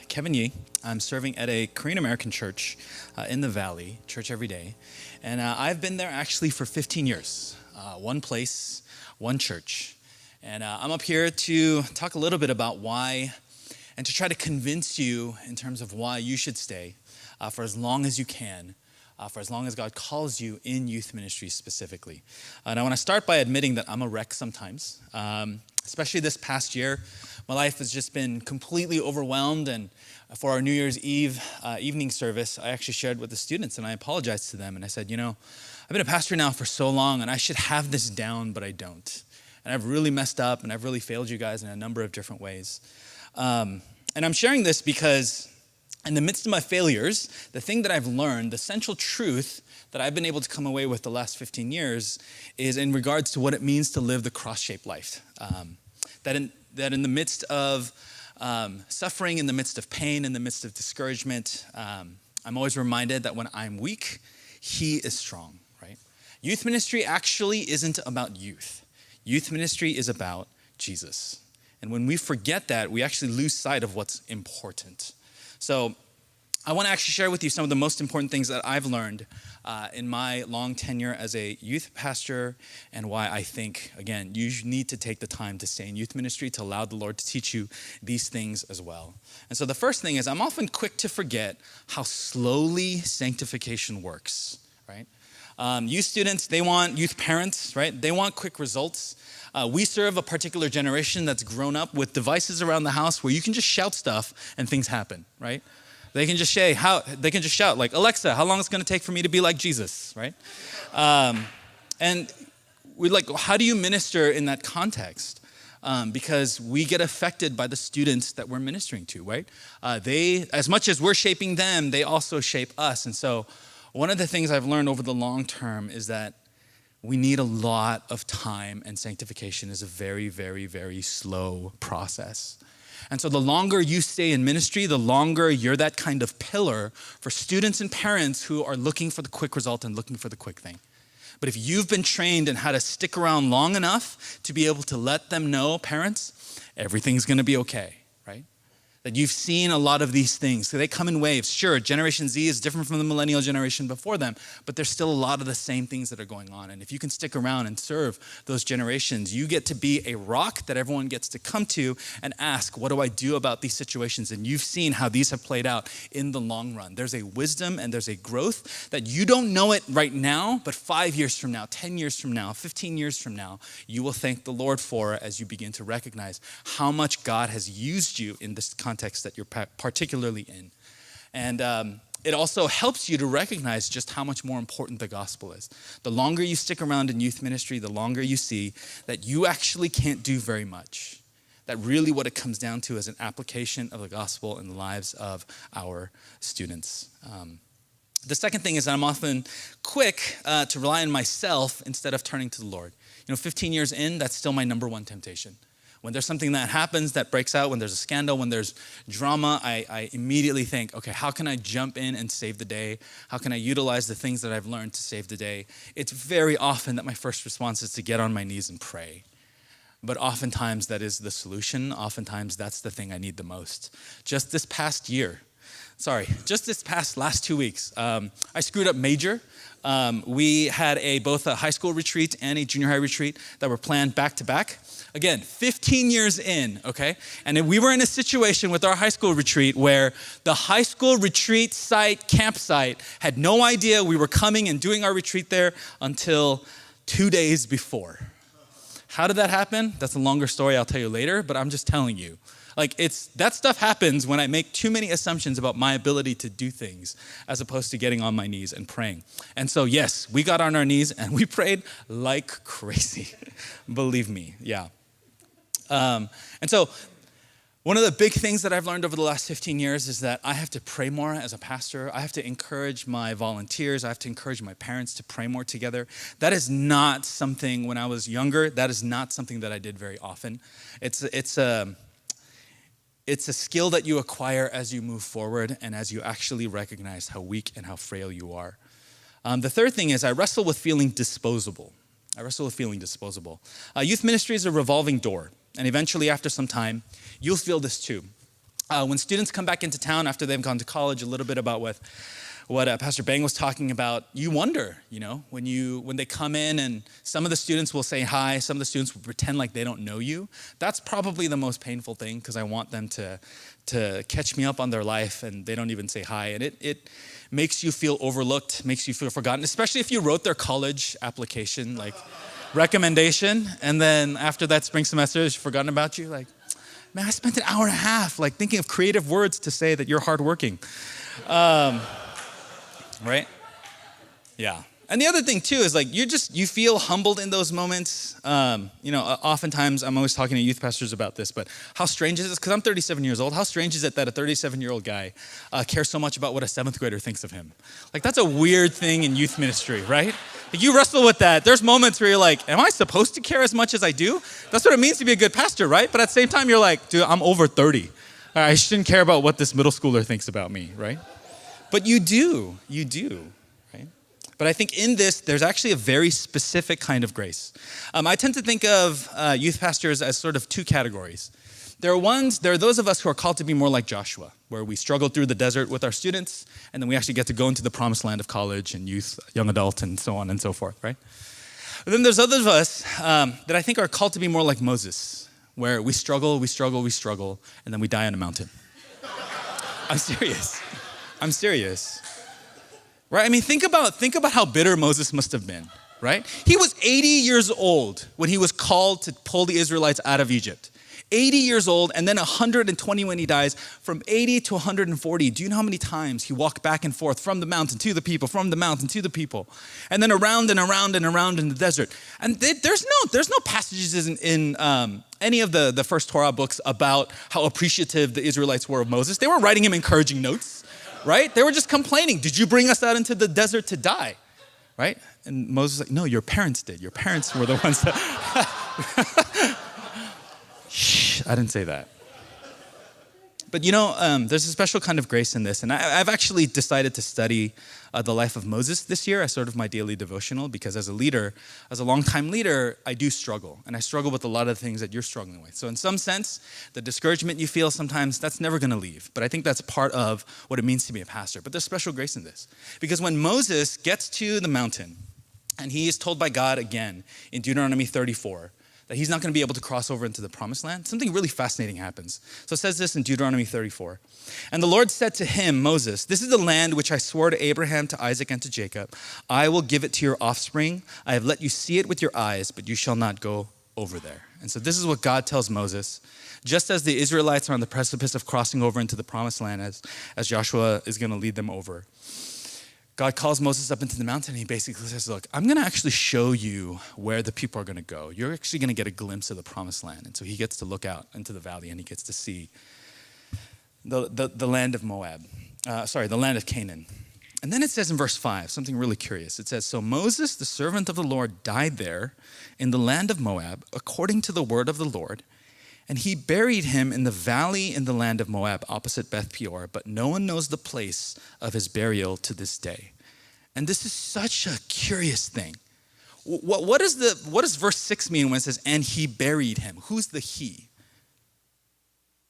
Kevin Yee. I'm serving at a Korean American church in the Valley, Church Every Day. And I've been there actually for 15 years. One place, one church. And I'm up here to talk a little bit about why and to try to convince you in terms of why you should stay for as long as you can, for as long as God calls you in youth ministry specifically. And I want to start by admitting that I'm a wreck sometimes, especially this past year. My life has just been completely overwhelmed, and for our New Year's Eve evening service, I actually shared with the students, and I apologized to them, and I said, I've been a pastor now for so long, and I should have this down, but I don't. And I've really messed up, and I've really failed you guys in a number of different ways. And I'm sharing this because in the midst of my failures, the thing that I've learned, the central truth that I've been able to come away with the last 15 years is in regards to what it means to live the cross-shaped life. That in the midst of suffering, in the midst of pain, in the midst of discouragement, I'm always reminded that when I'm weak, He is strong, right? Youth ministry actually isn't about youth. Youth ministry is about Jesus. And when we forget that, we actually lose sight of what's important. So I want to actually share with you some of the most important things that I've learned in my long tenure as a youth pastor, and why I think, again, you need to take the time to stay in youth ministry to allow the Lord to teach you these things as well. And so the first thing is I'm often quick to forget how slowly sanctification works, right? Youth students, youth parents, right? They want quick results. We serve a particular generation that's grown up with devices around the house where you can just shout stuff and things happen, right? They can just shout like, Alexa, how long is it going to take for me to be like Jesus, right? And we're like, how do you minister in that context? Because we get affected by the students that we're ministering to, right? They, as much as we're shaping them, they also shape us. And so one of the things I've learned over the long term is that we need a lot of time, and sanctification is a very, very, very slow process. And so the longer you stay in ministry, the longer you're that kind of pillar for students and parents who are looking for the quick result and looking for the quick thing. But if you've been trained in how to stick around long enough to be able to let them know, parents, everything's going to be okay, right? That you've seen a lot of these things. So they come in waves. Sure, Generation Z is different from the millennial generation before them, but there's still a lot of the same things that are going on. And if you can stick around and serve those generations, you get to be a rock that everyone gets to come to and ask, what do I do about these situations? And you've seen how these have played out in the long run. There's a wisdom and there's a growth that you don't know it right now, but 5 years from now, 10 years from now, 15 years from now, you will thank the Lord for as you begin to recognize how much God has used you in this context that you're particularly in. And it also helps you to recognize just how much more important the gospel is. The longer you stick around in youth ministry, the longer you see that you actually can't do very much. That really what it comes down to is an application of the gospel in the lives of our students. The second thing is that I'm often quick to rely on myself instead of turning to the Lord. 15 years in, that's still my number one temptation. When there's something that happens that breaks out, when there's a scandal, when there's drama, I immediately think, okay, how can I jump in and save the day? How can I utilize the things that I've learned to save the day? It's very often that my first response is to get on my knees and pray. But oftentimes that is the solution. Oftentimes that's the thing I need the most. Just this past last 2 weeks, I screwed up major. We had both a high school retreat and a junior high retreat that were planned back to back. Again, 15 years in, okay? And we were in a situation with our high school retreat where the high school retreat campsite, had no idea we were coming and doing our retreat there until 2 days before. How did that happen? That's a longer story I'll tell you later, but I'm just telling you. That stuff happens when I make too many assumptions about my ability to do things as opposed to getting on my knees and praying. And so, yes, we got on our knees and we prayed like crazy. Believe me, yeah. And so one of the big things that I've learned over the last 15 years is that I have to pray more as a pastor. I have to encourage my volunteers. I have to encourage my parents to pray more together. That is not something, when I was younger, that is not something that I did very often. It's a skill that you acquire as you move forward and as you actually recognize how weak and how frail you are. The third thing is I wrestle with feeling disposable. Youth ministry is a revolving door. And eventually, after some time, you'll feel this too. When students come back into town after they've gone to college, a little bit about what Pastor Bang was talking about, you wonder, when they come in and some of the students will say hi, some of the students will pretend like they don't know you. That's probably the most painful thing because I want them to catch me up on their life and they don't even say hi. And it makes you feel overlooked, makes you feel forgotten, especially if you wrote their college application, like recommendation, and then after that spring semester, they've forgotten about you. Like, man, I spent an hour and a half like thinking of creative words to say that you're hardworking. Right? Yeah. And the other thing too is like you feel humbled in those moments. Oftentimes I'm always talking to youth pastors about this, but how strange is this? Because I'm 37 years old. How strange is it that a 37-year-old guy cares so much about what a 7th grader thinks of him? Like that's a weird thing in youth ministry, right? Like, you wrestle with that. There's moments where you're like, am I supposed to care as much as I do? That's what it means to be a good pastor, right? But at the same time, you're like, dude, I'm over 30. I shouldn't care about what this middle schooler thinks about me, right? But you do, right? But I think in this, there's actually a very specific kind of grace. I tend to think of youth pastors as sort of two categories. There are those of us who are called to be more like Joshua, where we struggle through the desert with our students, and then we actually get to go into the promised land of college and youth, young adult, and so on and so forth, right? But then there's others of us that I think are called to be more like Moses, where we struggle, and then we die on a mountain. I'm serious. Right? I mean, think about how bitter Moses must have been, right? He was 80 years old when he was called to pull the Israelites out of Egypt. 80 years old, and then 120 when he dies. From 80 to 140, do you know how many times he walked back and forth from the mountain to the people, from the mountain to the people, and then around and around and around in the desert? And there's no passages in any of the first Torah books about how appreciative the Israelites were of Moses. They were writing him encouraging notes, right? They were just complaining, did you bring us out into the desert to die, right? And Moses was like, no, your parents did. Your parents were the ones that... Shh, I didn't say that. But there's a special kind of grace in this. And I've actually decided to study the life of Moses this year as sort of my daily devotional, because as a longtime leader, I do struggle. And I struggle with a lot of the things that you're struggling with. So in some sense, the discouragement you feel sometimes, that's never going to leave. But I think that's part of what it means to be a pastor. But there's special grace in this. Because when Moses gets to the mountain, and he is told by God again in Deuteronomy 34, that he's not going to be able to cross over into the promised land, something really fascinating happens. So it says this in Deuteronomy 34. And the Lord said to him, Moses, this is the land which I swore to Abraham, to Isaac, and to Jacob. I will give it to your offspring. I have let you see it with your eyes, but you shall not go over there. And so this is what God tells Moses. Just as the Israelites are on the precipice of crossing over into the promised land, as Joshua is going to lead them over, God calls Moses up into the mountain and he basically says, look, I'm going to actually show you where the people are going to go. You're actually going to get a glimpse of the promised land. And so he gets to look out into the valley and he gets to see the land of the land of Canaan. And then it says in verse 5, something really curious. It says, so Moses, the servant of the Lord, died there in the land of Moab, according to the word of the Lord. And he buried him in the valley in the land of Moab, opposite Beth Peor, but no one knows the place of his burial to this day. And this is such a curious thing. What does verse 6 mean when it says, and he buried him? Who's the he?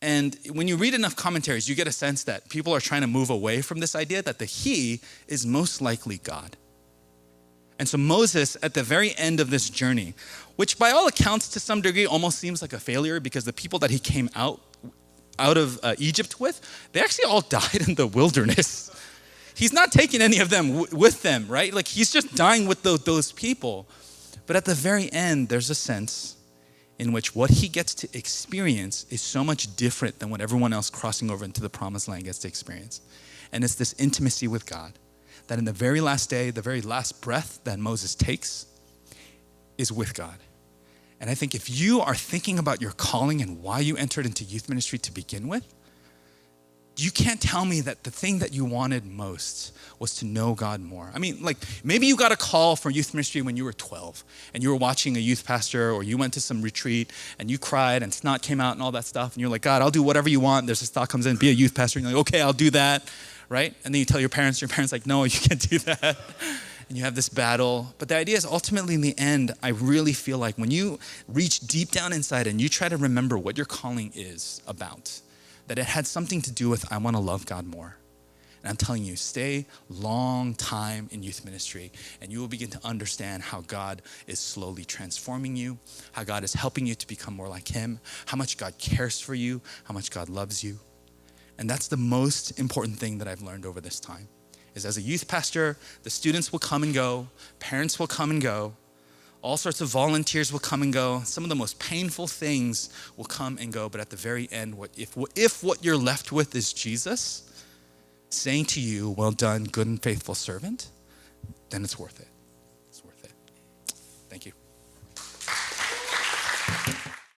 And when you read enough commentaries, you get a sense that people are trying to move away from this idea that the he is most likely God. And so Moses, at the very end of this journey, which by all accounts to some degree almost seems like a failure because the people that he came out of Egypt with, they actually all died in the wilderness. He's not taking any of them with them, right? Like he's just dying with those people. But at the very end, there's a sense in which what he gets to experience is so much different than what everyone else crossing over into the promised land gets to experience. And it's this intimacy with God that in the very last day, the very last breath that Moses takes is with God. And I think if you are thinking about your calling and why you entered into youth ministry to begin with, you can't tell me that the thing that you wanted most was to know God more. I mean, like maybe you got a call for youth ministry when you were 12 and you were watching a youth pastor or you went to some retreat and you cried and snot came out and all that stuff. And you're like, God, I'll do whatever you want. There's this thought comes in, be a youth pastor. And you're like, okay, I'll do that, right? And then you tell your parents like, no, you can't do that. And you have this battle. But the idea is ultimately in the end, I really feel like when you reach deep down inside and you try to remember what your calling is about, that it had something to do with I want to love God more. And I'm telling you, stay long time in youth ministry and you will begin to understand how God is slowly transforming you, how God is helping you to become more like him, how much God cares for you, how much God loves you. And that's the most important thing that I've learned over this time, is as a youth pastor, the students will come and go, parents will come and go, all sorts of volunteers will come and go. Some of the most painful things will come and go, but at the very end, if what you're left with is Jesus saying to you, well done, good and faithful servant, then it's worth it.